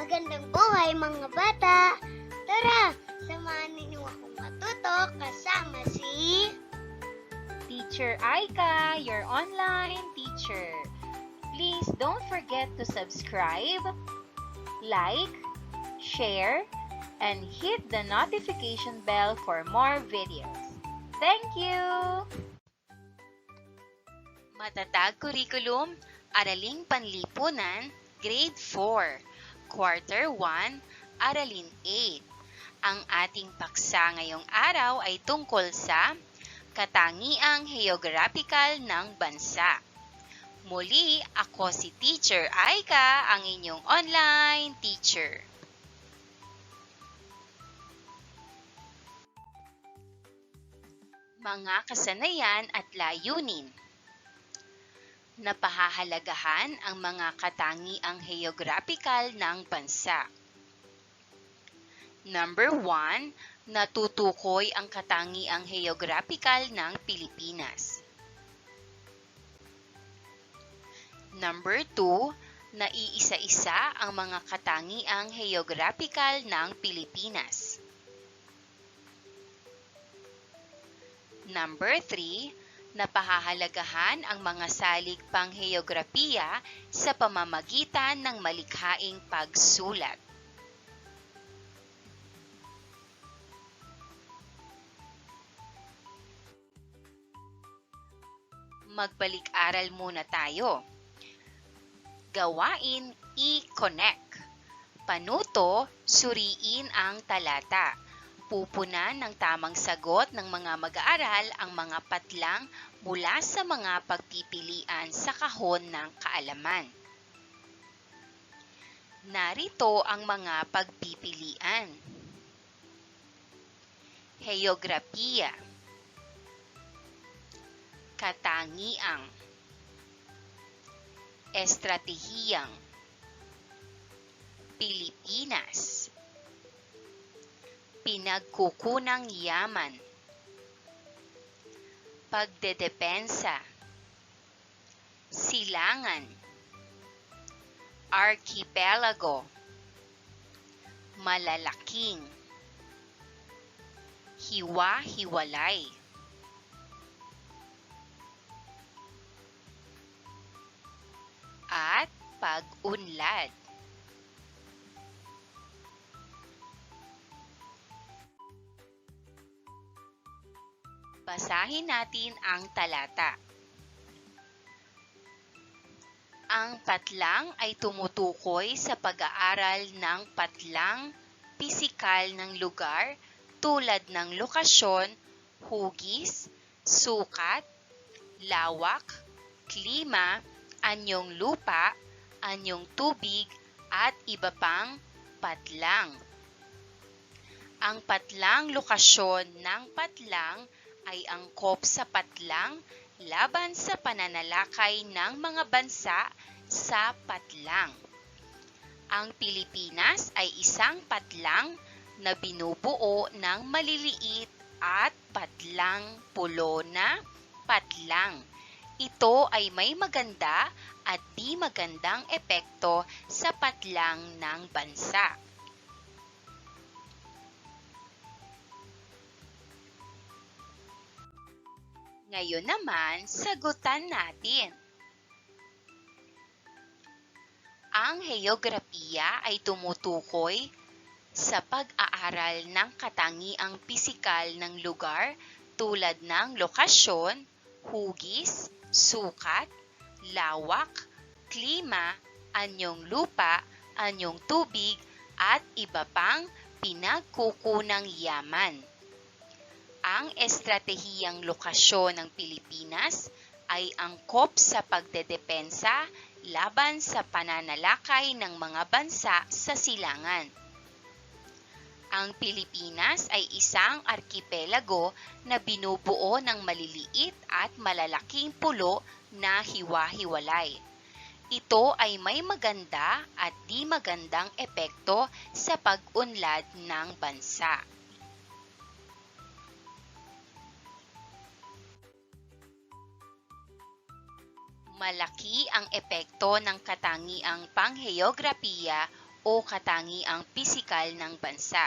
Magandang buhay mga bata! Tara, samahan ninyo akong matuto kasama si... Teacher Aika, your online teacher. Please don't forget to subscribe, like, share, and hit the notification bell for more videos. Thank you! Matatag Curriculum, Araling Panlipunan, Grade 4, Quarter 1, Aralin 8. Ang ating paksa ngayong araw ay tungkol sa katangiang geographical ng bansa. Muli, ako si Teacher Aika, ang inyong online teacher. Mga kasanayan at layunin. Napahahalagahan ang mga katangiang geographical ng bansa. Number 1, natutukoy ang katangiang geographical ng Pilipinas. Number 2, naiisa-isa ang mga katangiang geographical ng Pilipinas. Number 3, napahahalagahan ang mga salik pangheograpiya sa pamamagitan ng malikhaing pagsulat. Magbalik-aral muna tayo. Gawain i-connect. Panuto, suriin ang talata. Pupunan ng tamang sagot ng mga mag-aaral ang mga patlang mula sa mga pagpipilian sa kahon ng kaalaman. Narito ang mga pagpipilian. Geograpiya. Katangiang. Estratehiyang. Pilipinas. Pinagkukunang yaman. Pagdedepensa. Silangan. Archipelago. Malalaking. Hiwa-hiwalay. At pag-unlad. Basahin natin ang talata. Ang patlang ay tumutukoy sa pag-aaral ng patlang pisikal ng lugar tulad ng lokasyon, hugis, sukat, lawak, klima, anyong lupa, anyong tubig, at iba pang patlang. Ang patlang lokasyon ng patlang ay angkop sa patlang laban sa pananalakay ng mga bansa sa patlang. Ang Pilipinas ay isang patlang na binubuo ng maliliit at patlang pulo na patlang. Ito ay may maganda at di magandang epekto sa patlang ng bansa. Ngayon naman, sagutan natin. Ang geograpiya ay tumutukoy sa pag-aaral ng katangiang pisikal ng lugar tulad ng lokasyon, hugis, sukat, lawak, klima, anyong lupa, anyong tubig, at iba pang pinagkukunang yaman. Ang estratehiyang lokasyon ng Pilipinas ay angkop sa pagdedepensa laban sa pananalakay ng mga bansa sa silangan. Ang Pilipinas ay isang arkipelago na binubuo ng maliliit at malalaking pulo na hiwa-hiwalay. Ito ay may maganda at di magandang epekto sa pag-unlad ng bansa. Malaki ang epekto ng katangiang pangheograpiya o katangiang pisikal ng bansa.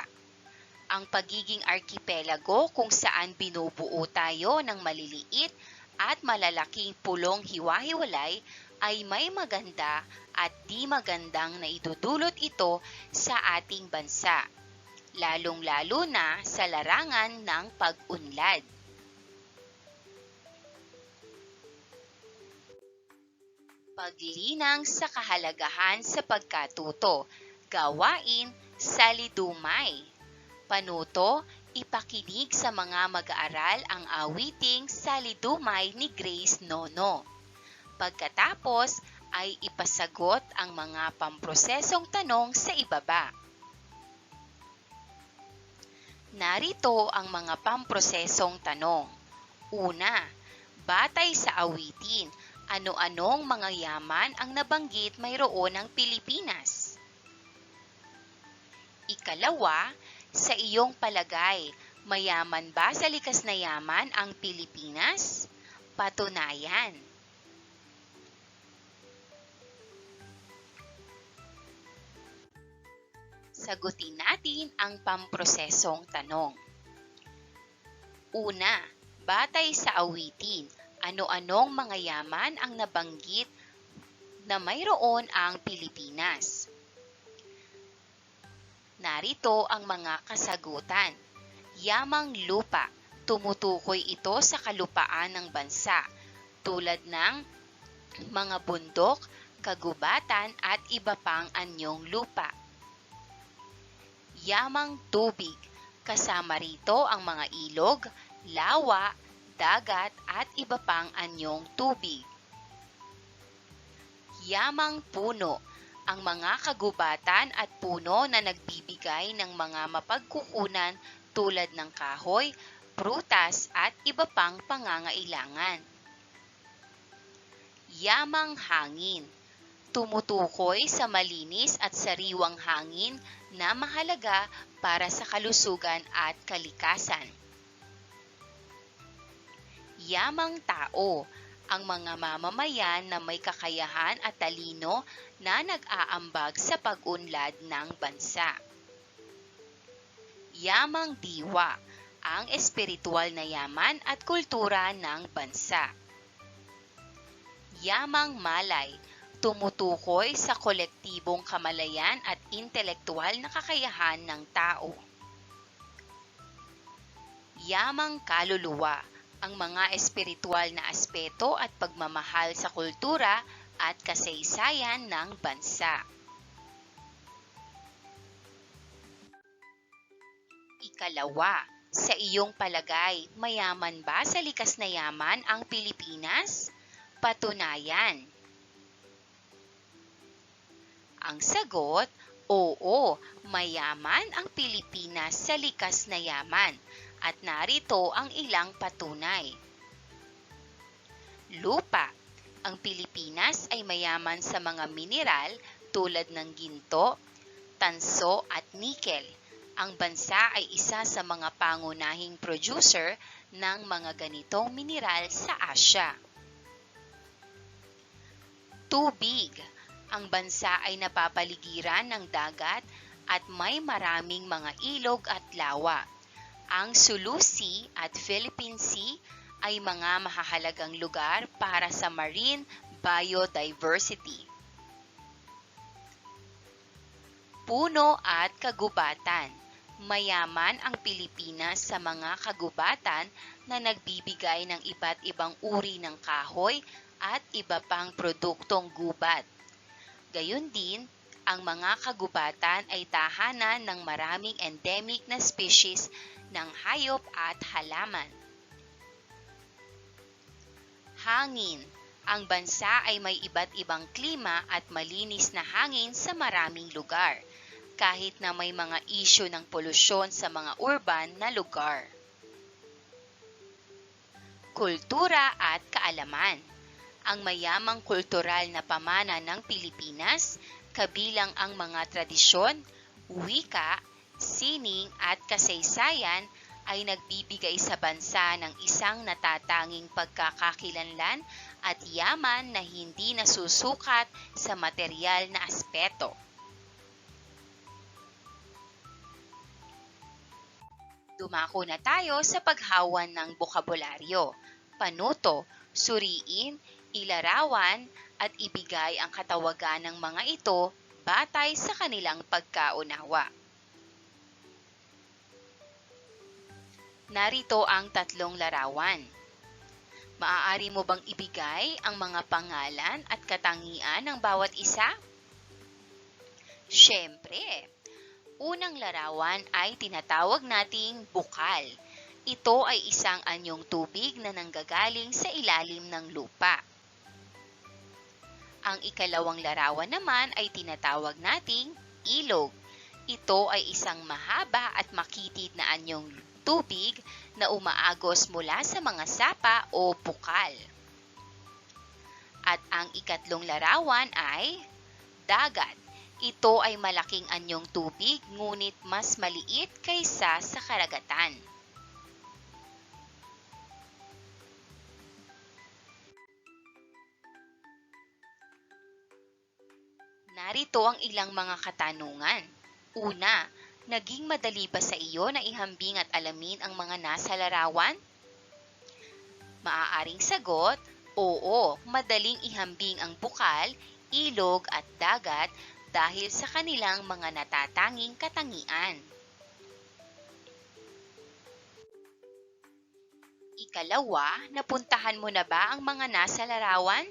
Ang pagiging arkipelago kung saan binubuo tayo ng maliliit at malalaking pulong hiwa-hiwalay ay may maganda at di magandang naidudulot ito sa ating bansa, lalong-lalo na sa larangan ng pag-unlad. Paglinang sa kahalagahan sa pagkatuto, gawain salidumay. Panuto, ipakinig sa mga mag-aaral ang awiting Salidumay ni Grace Nono. Pagkatapos ay ipasagot ang mga pamprosesong tanong sa ibaba. Narito ang mga pamprosesong tanong. Una, batay sa awitin, ano-anong mga yaman ang nabanggit mayroon ng Pilipinas? Ikalawa, sa iyong palagay, mayaman ba sa likas na yaman ang Pilipinas? Patunayan. Sagutin natin ang pamprosesong tanong. Una, batay sa awitin, ano-anong mga yaman ang nabanggit na mayroon ang Pilipinas? Narito ang mga kasagutan. Yamang lupa, tumutukoy ito sa kalupaan ng bansa, tulad ng mga bundok, kagubatan at iba pang anyong lupa. Yamang tubig, kasama rito ang mga ilog, lawa, dagat at iba pang anyong tubig. Yamang puno, ang mga kagubatan at puno na nagbibigay ng mga mapagkukunan tulad ng kahoy, prutas at iba pang pangangailangan. Yamang hangin, tumutukoy sa malinis at sariwang hangin na mahalaga para sa kalusugan at kalikasan. Yamang tao, ang mga mamamayan na may kakayahan at talino na nag-aambag sa pag-unlad ng bansa. Yamang diwa, ang espiritual na yaman at kultura ng bansa. Yamang malay, tumutukoy sa kolektibong kamalayan at intelektual na kakayahan ng tao. Yamang kaluluwa, ang mga espiritual na aspeto at pagmamahal sa kultura at kasaysayan ng bansa. Ikalawa, sa iyong palagay, mayaman ba sa likas na yaman ang Pilipinas? Patunayan. Ang sagot, oo, mayaman ang Pilipinas sa likas na yaman. At narito ang ilang patunay. Lupa. Ang Pilipinas ay mayaman sa mga mineral tulad ng ginto, tanso at nikel. Ang bansa ay isa sa mga pangunahing producer ng mga ganitong mineral sa Asya. Tubig. Ang bansa ay napapaligiran ng dagat at may maraming mga ilog at lawa. Ang Sulu Sea at Philippine Sea ay mga mahahalagang lugar para sa marine biodiversity. Puno at kagubatan. Mayaman ang Pilipinas sa mga kagubatan na nagbibigay ng iba't ibang uri ng kahoy at iba pang produktong gubat. Gayun din, ang mga kagubatan ay tahanan ng maraming endemic na species ng hayop at halaman. Hangin. Ang bansa ay may iba't ibang klima at malinis na hangin sa maraming lugar, kahit na may mga isyu ng polusyon sa mga urban na lugar. Kultura at kaalaman. Ang mayamang kultural na pamana ng Pilipinas, kabilang ang mga tradisyon, wika, sining at kasaysayan ay nagbibigay sa bansa ng isang natatanging pagkakakilanlan at yaman na hindi nasusukat sa materyal na aspeto. Dumako na tayo sa paghawan ng bokabularyo. Panuto, suriin, ilarawan, at ibigay ang katawagan ng mga ito batay sa kanilang pagkaunawa. Narito ang tatlong larawan. Maaari mo bang ibigay ang mga pangalan at katangian ng bawat isa? Siyempre! Unang larawan ay tinatawag nating bukal. Ito ay isang anyong tubig na nanggagaling sa ilalim ng lupa. Ang ikalawang larawan naman ay tinatawag nating ilog. Ito ay isang mahaba at makitid na anyong tubig na umaagos mula sa mga sapa o bukal. At ang ikatlong larawan ay dagat. Ito ay malaking anyong tubig ngunit mas maliit kaysa sa karagatan. Narito ang ilang mga katanungan. Una, naging madali ba sa iyo na ihambing at alamin ang mga nasa larawan? Maaaring sagot, oo, madaling ihambing ang bukal, ilog at dagat dahil sa kanilang mga natatanging katangian. Ikalawa, napuntahan mo na ba ang mga nasa larawan?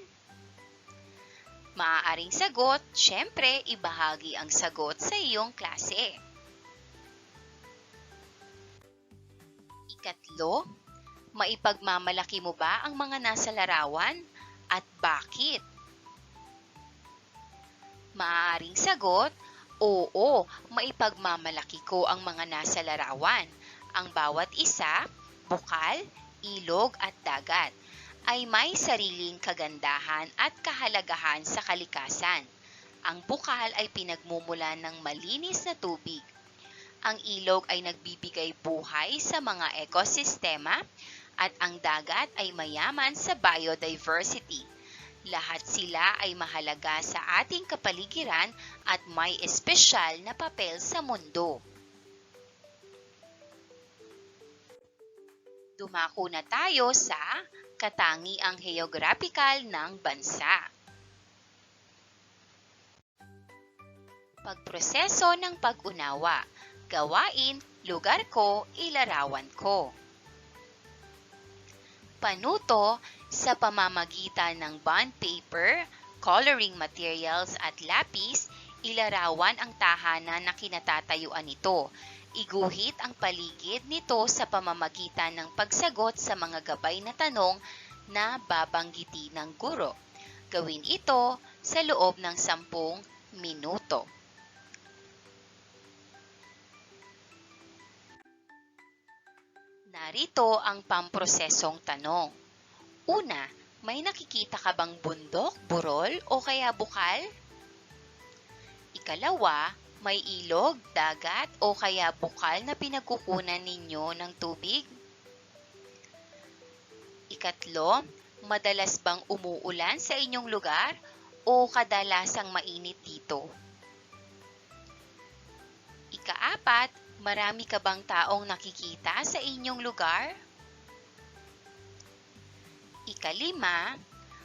Maaaring sagot, syempre, ibahagi ang sagot sa iyong klase. Ikatlo, maipagmamalaki mo ba ang mga nasa larawan at bakit? Maaaring sagot, oo, maipagmamalaki ko ang mga nasa larawan. Ang bawat isa, bukal, ilog at dagat, ay may sariling kagandahan at kahalagahan sa kalikasan. Ang bukal ay pinagmumulan ng malinis na tubig. Ang ilog ay nagbibigay buhay sa mga ekosistema at ang dagat ay mayaman sa biodiversity. Lahat sila ay mahalaga sa ating kapaligiran at may espesyal na papel sa mundo. Dumako na tayo sa katangiang heograpikal ng bansa. Pagproseso ng pag-unawa. Gawain, lugar ko, ilarawan ko. Panuto, sa pamamagitan ng bond paper, coloring materials at lapis, ilarawan ang tahanan na kinatatayuan nito. Iguhit ang paligid nito sa pamamagitan ng pagsagot sa mga gabay na tanong na babanggiti ng guro. Gawin ito sa loob ng 10 minuto. Narito ang pamprosesong tanong. Una, may nakikita ka bang bundok, burol o kaya bukal? Ikalawa, may ilog, dagat o kaya bukal na pinagkukunan ninyo ng tubig? Ikatlo, madalas bang umuulan sa inyong lugar o kadalasang mainit dito? Ikaapat, marami ka bang taong nakikita sa inyong lugar? Ikalima,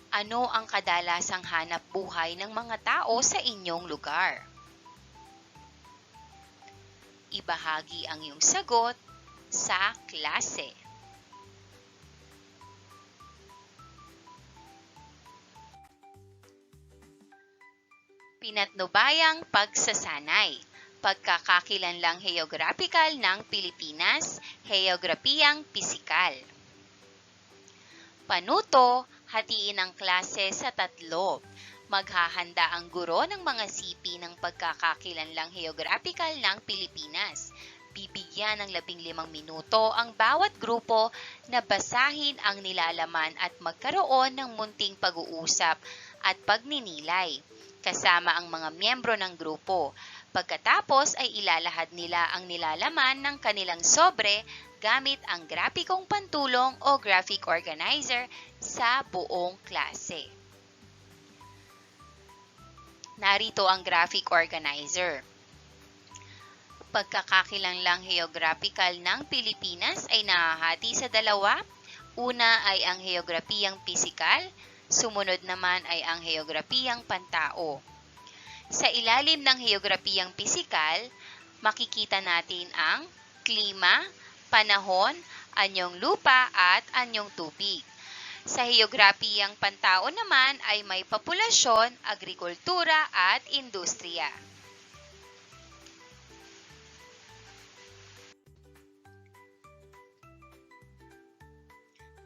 ano ang kadalasang hanap buhay ng mga tao sa inyong lugar? Ibahagi ang iyong sagot sa klase. Pinatnubayang pagsasanay. Pagkakakilanlang heograpikal ng Pilipinas, heograpiyang pisikal. Panuto, hatiin ang klase sa 3. Maghahanda ang guro ng mga sipi ng pagkakakilanlang heograpikal ng Pilipinas. Bibigyan ng 15 minuto ang bawat grupo na basahin ang nilalaman at magkaroon ng munting pag-uusap at pagninilay, kasama ang mga miyembro ng grupo. Pagkatapos ay ilalahad nila ang nilalaman ng kanilang sobre gamit ang grapikong pantulong o graphic organizer sa buong klase. Narito ang graphic organizer. pagkakakilanlang geographical ng Pilipinas ay nahahati sa dalawa. Una ay ang heograpiyang pisikal, sumunod naman ay ang heograpiyang pantao. Sa ilalim ng heograpiyang pisikal, makikita natin ang klima, panahon, anyong lupa at anyong tubig. Sa heograpiyang pantao naman ay may populasyon, agrikultura at industriya.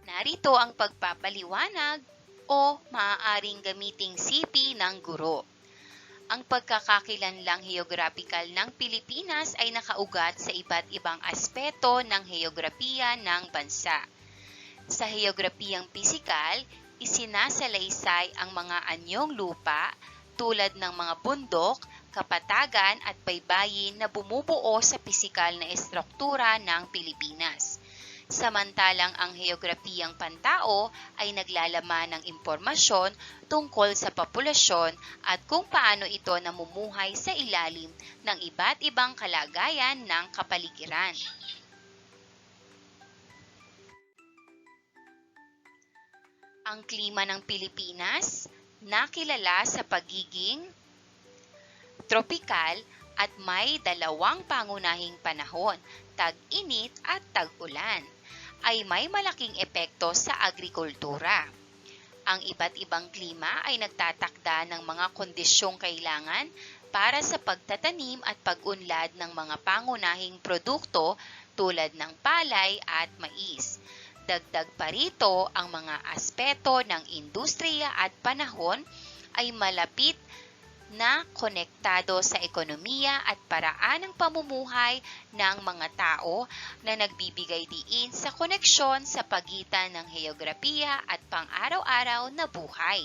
Narito ang pagpapaliwanag o maaaring gamiting sipi ng guro. Ang pagkakakilanlang geographical ng Pilipinas ay nakaugat sa iba't ibang aspeto ng heograpiya ng bansa. Sa heograpiyang pisikal, isinasalaysay ang mga anyong lupa tulad ng mga bundok, kapatagan at baybayin na bumubuo sa pisikal na estruktura ng Pilipinas. Samantalang ang heograpiyang pantao ay naglalaman ng impormasyon tungkol sa populasyon at kung paano ito namumuhay sa ilalim ng iba't ibang kalagayan ng kapaligiran. Ang klima ng Pilipinas, nakilala sa pagiging tropikal at may dalawang pangunahing panahon, tag-init at tag-ulan, ay may malaking epekto sa agrikultura. Ang iba't ibang klima ay nagtatakda ng mga kondisyong kailangan para sa pagtatanim at pag-unlad ng mga pangunahing produkto tulad ng palay at mais. Dagdag pa rito, ang mga aspeto ng industriya at panahon ay malapit na konektado sa ekonomiya at paraan ng pamumuhay ng mga tao na nagbibigay diin sa koneksyon sa pagitan ng heograpiya at pang-araw-araw na buhay.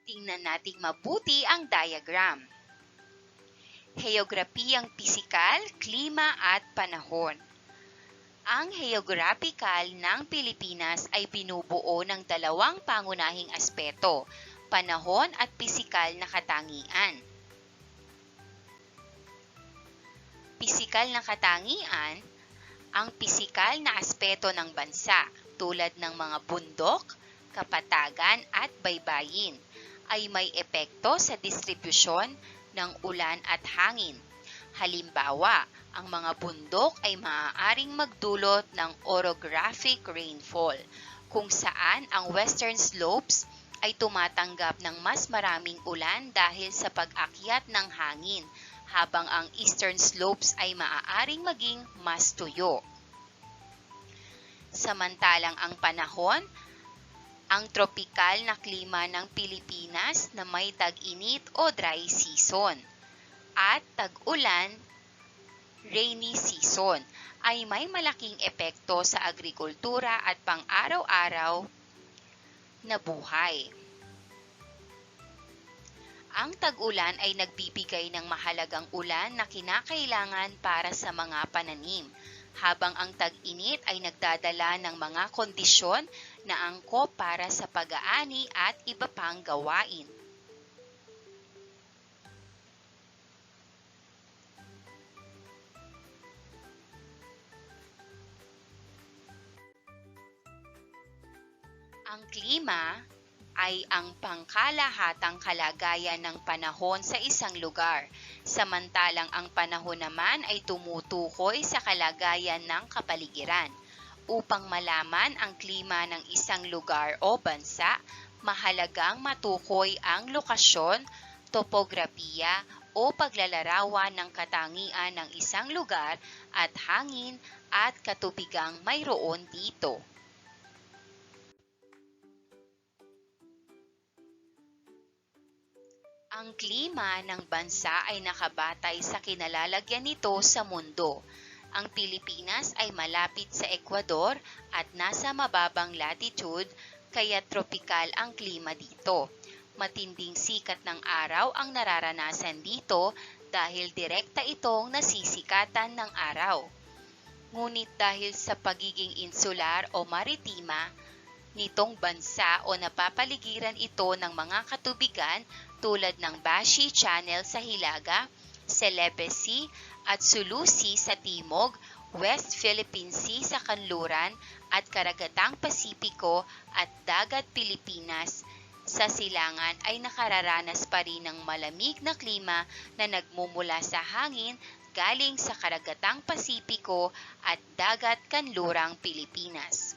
Tingnan nating mabuti ang diagram. Heograpiyang pisikal, klima at panahon. Ang heographical ng Pilipinas ay binubuo ng dalawang pangunahing aspeto, panahon at pisikal na katangian. Pisikal na katangian, ang pisikal na aspeto ng bansa tulad ng mga bundok, kapatagan at baybayin ay may epekto sa distribusyon ng ulan at hangin. Halimbawa, ang mga bundok ay maaaring magdulot ng orographic rainfall, kung saan ang western slopes ay tumatanggap ng mas maraming ulan dahil sa pag-akyat ng hangin, habang ang eastern slopes ay maaaring maging mas tuyo. Samantalang ang panahon, ang tropikal na klima ng Pilipinas na may tag-init o dry season at tag-ulan, rainy season, ay may malaking epekto sa agrikultura at pang-araw-araw na buhay. Ang tag-ulan ay nagbibigay ng mahalagang ulan na kinakailangan para sa mga pananim, habang ang tag-init ay nagdadala ng mga kondisyon na angkop para sa pag-aani at iba pang gawain. Ang klima ay ang pangkalahatang kalagayan ng panahon sa isang lugar, samantalang ang panahon naman ay tumutukoy sa kalagayan ng kapaligiran. Upang malaman ang klima ng isang lugar o bansa, mahalagang matukoy ang lokasyon, topografiya o paglalarawan ng katangian ng isang lugar at hangin at katubigang mayroon dito. Ang klima ng bansa ay nakabatay sa kinalalagyan nito sa mundo. Ang Pilipinas ay malapit sa Ecuador at nasa mababang latitude, kaya tropikal ang klima dito. Matinding sikat ng araw ang nararanasan dito dahil direkta itong nasisikatan ng araw. Ngunit dahil sa pagiging insular o maritima, nitong bansa o napapaligiran ito ng mga katubigan tulad ng Bashi Channel sa Hilaga, Celebes Sea at Sulu Sea sa timog, West Philippine Sea sa kanluran at Karagatang Pasipiko at Dagat Pilipinas sa silangan ay nakararanas pa rin ng malamig na klima na nagmumula sa hangin galing sa Karagatang Pasipiko at Dagat Kanlurang Pilipinas.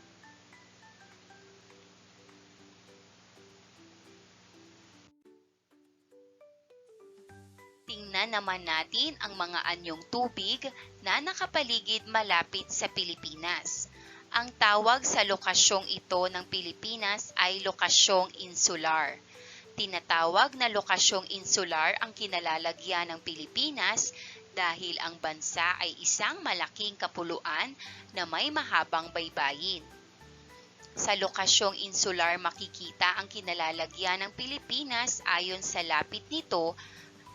Tingnan naman natin ang mga anyong tubig na nakapaligid malapit sa Pilipinas. Ang tawag sa lokasyong ito ng Pilipinas ay lokasyong insular. Tinatawag na lokasyong insular ang kinalalagyan ng Pilipinas dahil ang bansa ay isang malaking kapuluan na may mahabang baybayin. Sa lokasyong insular makikita ang kinalalagyan ng Pilipinas ayon sa lapit nito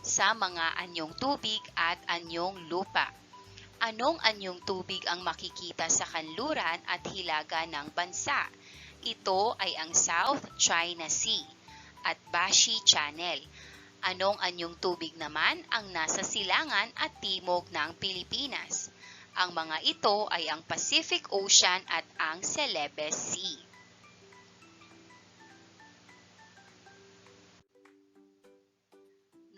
sa mga anyong tubig at anyong lupa. Anong anyong tubig ang makikita sa kanluran at hilaga ng bansa? Ito ay ang South China Sea at Bashi Channel. Anong anyong tubig naman ang nasa silangan at timog ng Pilipinas? Ang mga ito ay ang Pacific Ocean at ang Celebes Sea.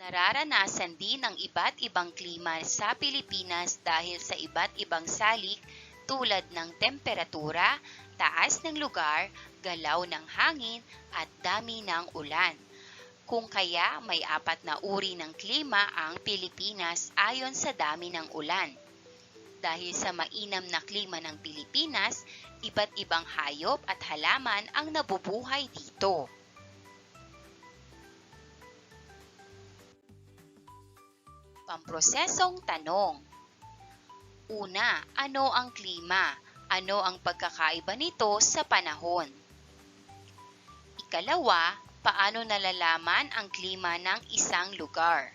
Nararanasan din ang iba't ibang klima sa Pilipinas dahil sa iba't ibang salik tulad ng temperatura, taas ng lugar, galaw ng hangin at dami ng ulan. Kung kaya may 4 na uri ng klima ang Pilipinas ayon sa dami ng ulan. Dahil sa mainam na klima ng Pilipinas, iba't ibang hayop at halaman ang nabubuhay dito. Pamprosesong tanong. Una, ano ang klima? Ano ang pagkakaiba nito sa panahon? Ikalawa, paano nalalaman ang klima ng isang lugar?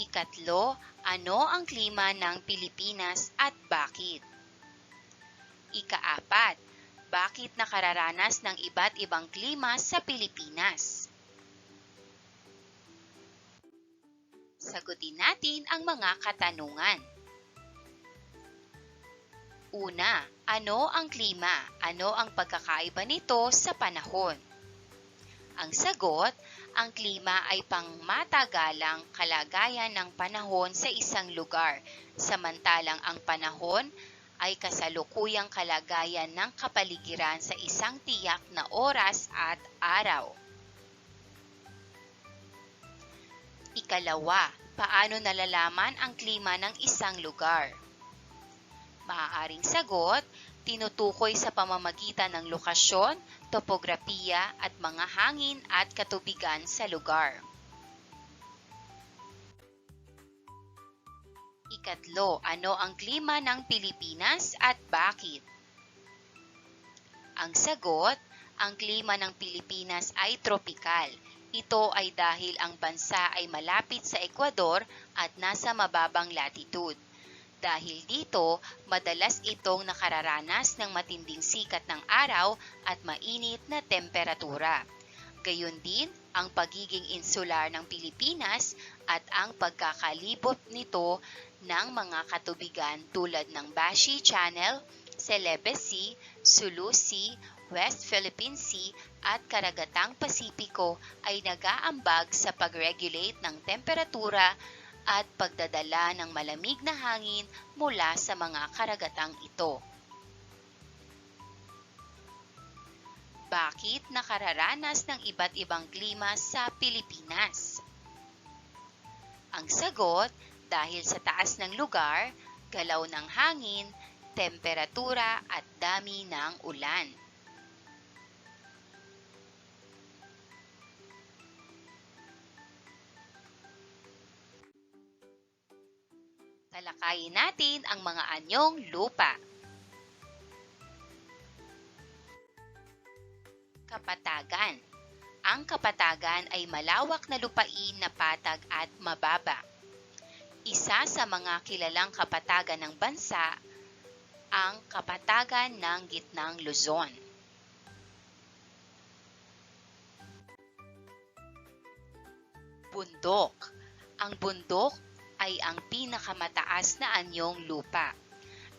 Ikatlo, ano ang klima ng Pilipinas at bakit? Ikaapat, bakit nakararanas ng iba't ibang klima sa Pilipinas? Sagutin natin ang mga katanungan. Una, ano ang klima? Ano ang pagkakaiba nito sa panahon? Ang sagot, ang klima ay pangmatagalang kalagayan ng panahon sa isang lugar, samantalang ang panahon ay kasalukuyang kalagayan ng kapaligiran sa isang tiyak na oras at araw. Ikalawa, paano nalalaman ang klima ng isang lugar? Maaaring sagot, tinutukoy sa pamamagitan ng lokasyon, topografiya at mga hangin at katubigan sa lugar. Ikatlo, ano ang klima ng Pilipinas at bakit? Ang sagot, ang klima ng Pilipinas ay tropikal. Ito ay dahil ang bansa ay malapit sa Ecuador at nasa mababang latitude. Dahil dito, madalas itong nakararanas ng matinding sikat ng araw at mainit na temperatura. Gayon din ang pagiging insular ng Pilipinas at ang pagkakalibot nito ng mga katubigan tulad ng Bashi Channel, Celebes Sea, Sulu Sea, West Philippine Sea at Karagatang Pasipiko ay nag-aambag sa pag-regulate ng temperatura at pagdadala ng malamig na hangin mula sa mga karagatang ito. Bakit nakararanas ng iba't ibang klima sa Pilipinas? Ang sagot, dahil sa taas ng lugar, galaw ng hangin, temperatura at dami ng ulan. Talakayin natin ang mga anyong lupa. Kapatagan. Ang kapatagan ay malawak na lupain na patag at mababa. Isa sa mga kilalang kapatagan ng bansa, ang kapatagan ng Gitnang Luzon. Bundok. Ang bundok ay ang pinakamataas na anyong lupa.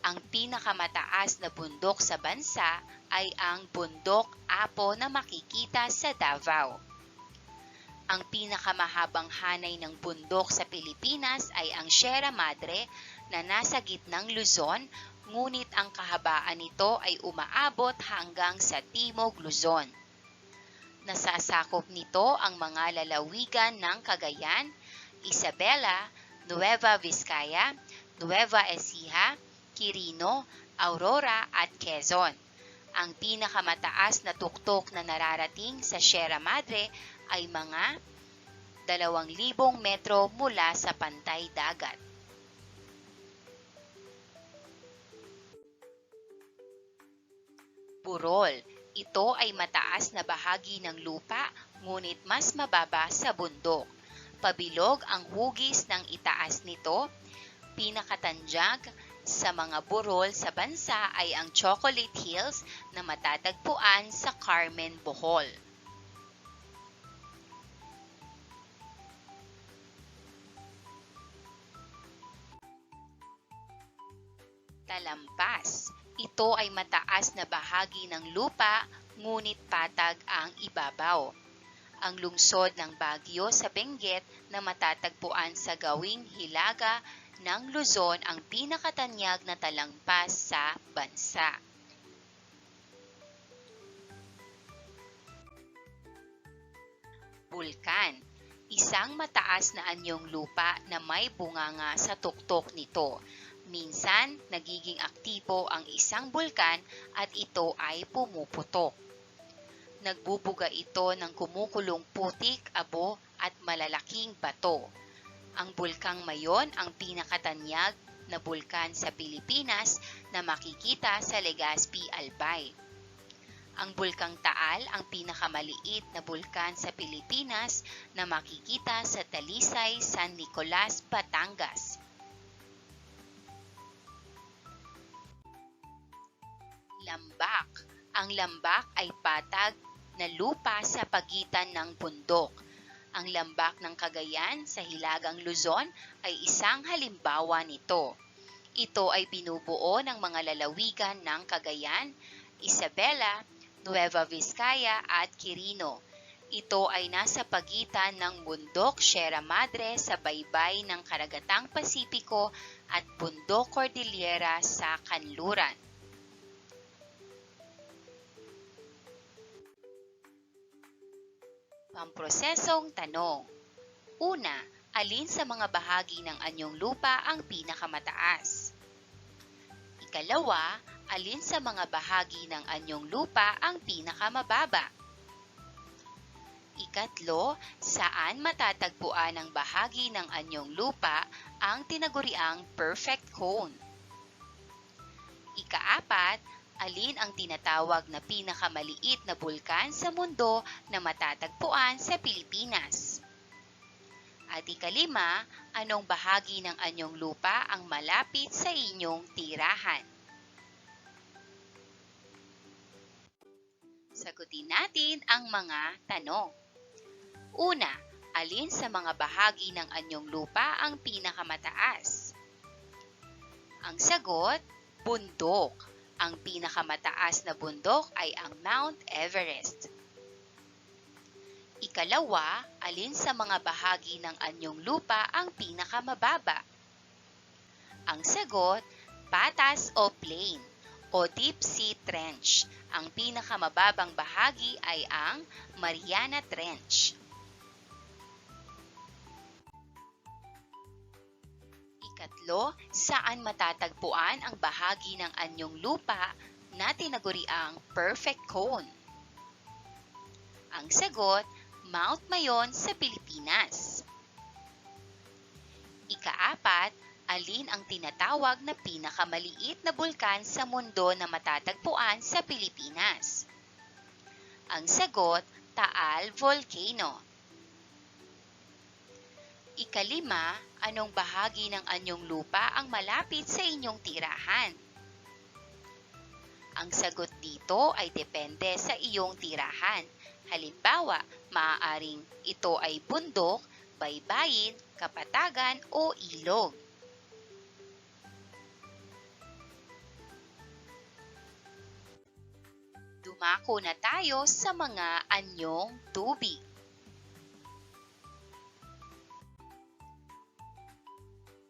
Ang pinakamataas na bundok sa bansa ay ang Bundok Apo na makikita sa Davao. Ang pinakamahabang hanay ng bundok sa Pilipinas ay ang Sierra Madre na nasa gitnang Luzon, ngunit ang kahabaan nito ay umaabot hanggang sa Timog Luzon. Nasasakop nito ang mga lalawigan ng Cagayan, Isabela, Nueva Vizcaya, Nueva Ecija, Quirino, Aurora at Quezon. Ang pinakamataas na tuktok na nararating sa Sierra Madre ay mga 2,000 metro mula sa pantay dagat. Burol. Ito ay mataas na bahagi ng lupa, ngunit mas mababa sa bundok. Pabilog ang hugis ng itaas nito. Pinakatandyag sa mga burol sa bansa ay ang Chocolate Hills na matatagpuan sa Carmen, Bohol. Talampas. Ito ay mataas na bahagi ng lupa, ngunit patag ang ibabaw. Ang lungsod ng Baguio sa Benguet na matatagpuan sa gawing hilaga ng Luzon ang pinakatanyag na talampas sa bansa. Bulkan. Isang mataas na anyong lupa na may bunganga sa tuktok nito. Minsan, nagiging aktibo ang isang bulkan at ito ay pumuputok. Nagbubuga ito ng kumukulong putik, abo at malalaking bato. Ang bulkang Mayon ang pinakatanyag na bulkan sa Pilipinas na makikita sa Legazpi, Albay. Ang bulkang Taal ang pinakamaliit na bulkan sa Pilipinas na makikita sa Talisay, San Nicolas, Batangas. Lambak. Ang lambak ay patag na lupa sa pagitan ng bundok. Ang lambak ng Cagayan sa Hilagang Luzon ay isang halimbawa nito. Ito ay binubuo ng mga lalawigan ng Cagayan, Isabela, Nueva Vizcaya at Quirino. Ito ay nasa pagitan ng bundok Sierra Madre sa baybay ng Karagatang Pasipiko at bundok Cordillera sa Kanluran. Pamprosesong tanong. Una, alin sa mga bahagi ng anyong lupa ang pinakamataas? Ikalawa, alin sa mga bahagi ng anyong lupa ang pinakamababa? Ikatlo, saan matatagpuan ang bahagi ng anyong lupa ang tinaguriang perfect cone? Ikaapat, alin ang tinatawag na pinakamaliit na bulkan sa mundo na matatagpuan sa Pilipinas? At ikalima, anong bahagi ng anyong lupa ang malapit sa inyong tirahan? Sagutin natin ang mga tanong. Una, alin sa mga bahagi ng anyong lupa ang pinakamataas? Ang sagot, bundok. Ang pinakamataas na bundok ay ang Mount Everest. Ikalawa, alin sa mga bahagi ng anyong lupa ang pinakamababa? Ang sagot, patas o plain o deep sea trench. Ang pinakamababang bahagi ay ang Mariana Trench. Ikatlo, saan matatagpuan ang bahagi ng anyong lupa na tinaguriang perfect cone? Ang sagot, Mount Mayon sa Pilipinas. Ikaapat, alin ang tinatawag na pinakamaliit na bulkan sa mundo na matatagpuan sa Pilipinas? Ang sagot, Taal Volcano. Ikalima, anong bahagi ng anyong lupa ang malapit sa inyong tirahan? Ang sagot dito ay depende sa iyong tirahan. Halimbawa, maaaring ito ay bundok, baybayin, kapatagan o ilog. Dumako na tayo sa mga anyong tubig.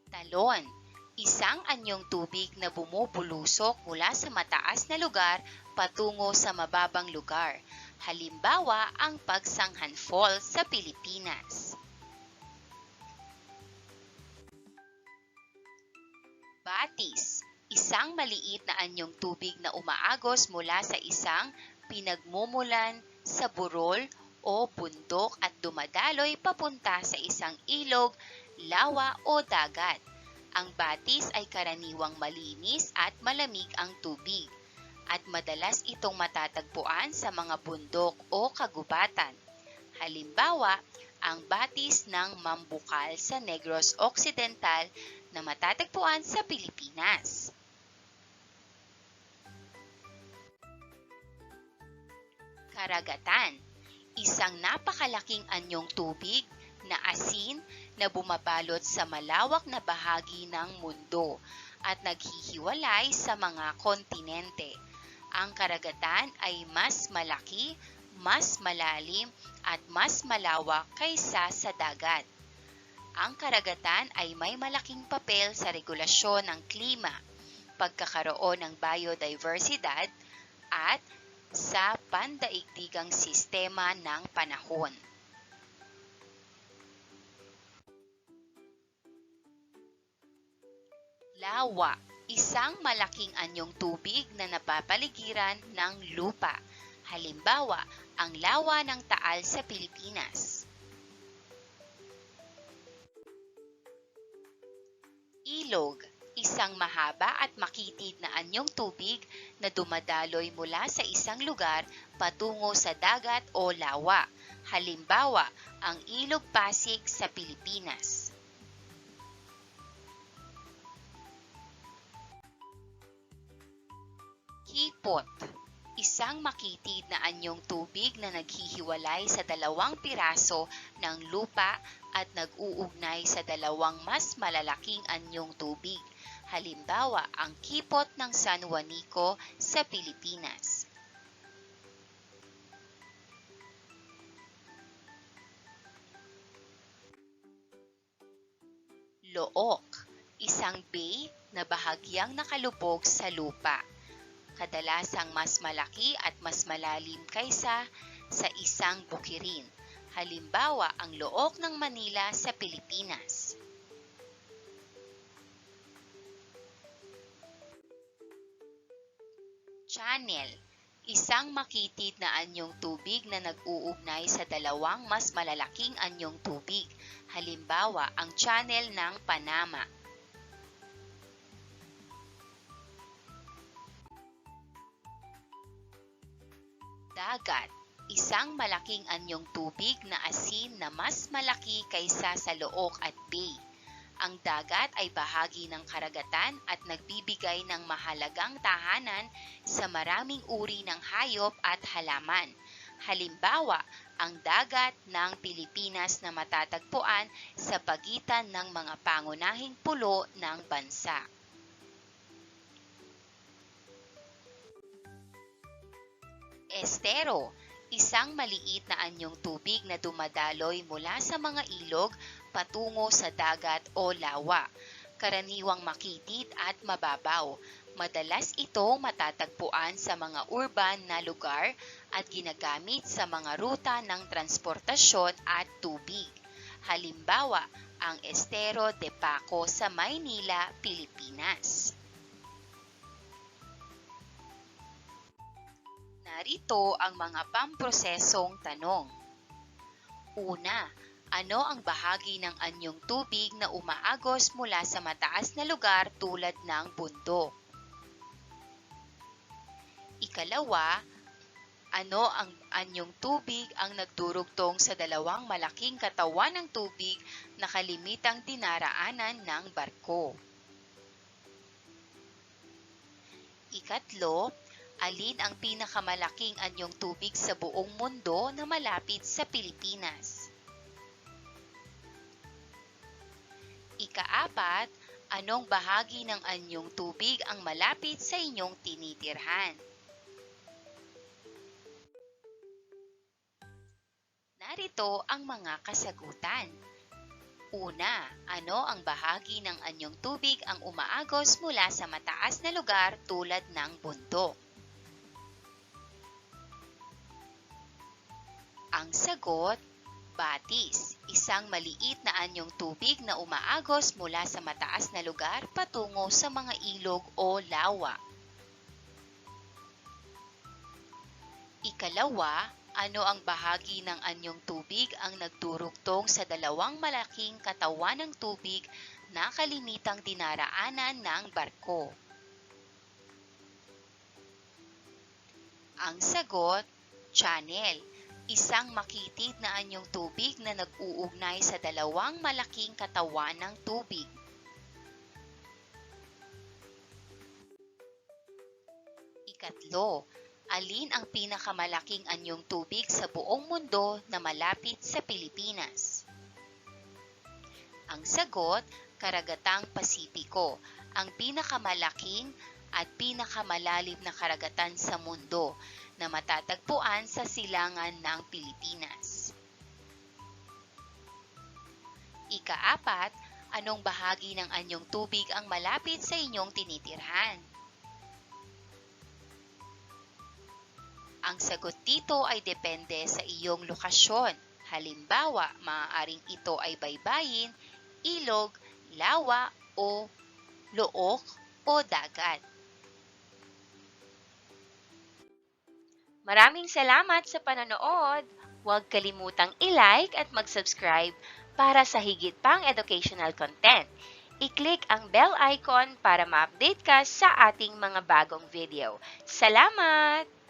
Talon, isang anyong tubig na bumubulusok mula sa mataas na lugar patungo sa mababang lugar. Halimbawa, ang Pagsanghan Falls sa Pilipinas. Batis, isang maliit na anyong tubig na umaagos mula sa isang pinagmumulan sa burol o bundok at dumadaloy papunta sa isang ilog, lawa o dagat. Ang batis ay karaniwang malinis at malamig ang tubig at madalas itong matatagpuan sa mga bundok o kagubatan. Halimbawa, ang batis ng Mambukal sa Negros Occidental na matatagpuan sa Pilipinas. Karagatan, isang napakalaking anyong tubig na asin na bumabalot sa malawak na bahagi ng mundo at naghihiwalay sa mga kontinente. Ang karagatan ay mas malaki, mas malalim at mas malawak kaysa sa dagat. Ang karagatan ay may malaking papel sa regulasyon ng klima, pagkakaroon ng biodiversidad at sa pandaigdigang sistema ng panahon. Lawa, isang malaking anyong tubig na napapaligiran ng lupa. Halimbawa, ang lawa ng Taal sa Pilipinas. Ilog, isang mahaba at makitid na anyong tubig na dumadaloy mula sa isang lugar patungo sa dagat o lawa. Halimbawa, ang Ilog Pasig sa Pilipinas. Hipot, isang makitid na anyong tubig na naghihiwalay sa dalawang piraso ng lupa at nag-uugnay sa dalawang mas malalaking anyong tubig. Halimbawa, ang Kipot ng San Juanico sa Pilipinas. Look, isang bay na bahagyang nakalubog sa lupa. Kadalasang mas malaki at mas malalim kaysa sa isang bukirin. Halimbawa, ang Look ng Manila sa Pilipinas. Channel, isang makitid na anyong tubig na nag-uugnay sa dalawang mas malalaking anyong tubig. Halimbawa, ang Channel ng Panama. Dagat, isang malaking anyong tubig na asin na mas malaki kaysa sa Look at bay. Ang dagat ay bahagi ng karagatan at nagbibigay ng mahalagang tahanan sa maraming uri ng hayop at halaman. Halimbawa, ang dagat ng Pilipinas na matatagpuan sa pagitan ng mga pangunahing pulo ng bansa. Estero, isang maliit na anyong tubig na dumadaloy mula sa mga ilog patungo sa dagat o lawa. Karaniwang makitid at mababaw. Madalas ito matatagpuan sa mga urban na lugar at ginagamit sa mga ruta ng transportasyon at tubig. Halimbawa, ang Estero de Paco sa Maynila, Pilipinas. Narito ang mga pamprosesong tanong. Una, ano ang bahagi ng anyong tubig na umaagos mula sa mataas na lugar tulad ng bundok? Ikalawa, ano ang anyong tubig ang nagdurugtong sa dalawang malaking katawan ng tubig na kalimitang dinaraanan ng barko? Ikatlo, alin ang pinakamalaking anyong tubig sa buong mundo na malapit sa Pilipinas? Ika-4, anong bahagi ng anyong tubig ang malapit sa inyong tinitirhan? Narito ang mga kasagutan. Una, ano ang bahagi ng anyong tubig ang umaagos mula sa mataas na lugar tulad ng bundok? Ang sagot, batis, isang maliit na anyong tubig na umaagos mula sa mataas na lugar patungo sa mga ilog o lawa. Ikalawa, ano ang bahagi ng anyong tubig ang nagdurugtong sa dalawang malaking katawan ng tubig na kalimitang dinaraanan ng barko? Ang sagot, channel, isang makitid na anyong tubig na nag-uugnay sa dalawang malaking katawan ng tubig. Ikatlo, alin ang pinakamalaking anyong tubig sa buong mundo na malapit sa Pilipinas? Ang sagot, Karagatang Pasipiko, ang pinakamalaking at pinakamalalim na karagatan sa mundo na matatagpuan sa silangan ng Pilipinas. Ika-4, anong bahagi ng anyong tubig ang malapit sa inyong tinitirhan? Ang sagot dito ay depende sa iyong lokasyon. Halimbawa, maaaring ito ay baybayin, ilog, lawa o look o dagat. Maraming salamat sa panonood. Huwag kalimutang i-like at mag-subscribe para sa higit pang educational content. I-click ang bell icon para ma-update ka sa ating mga bagong video. Salamat!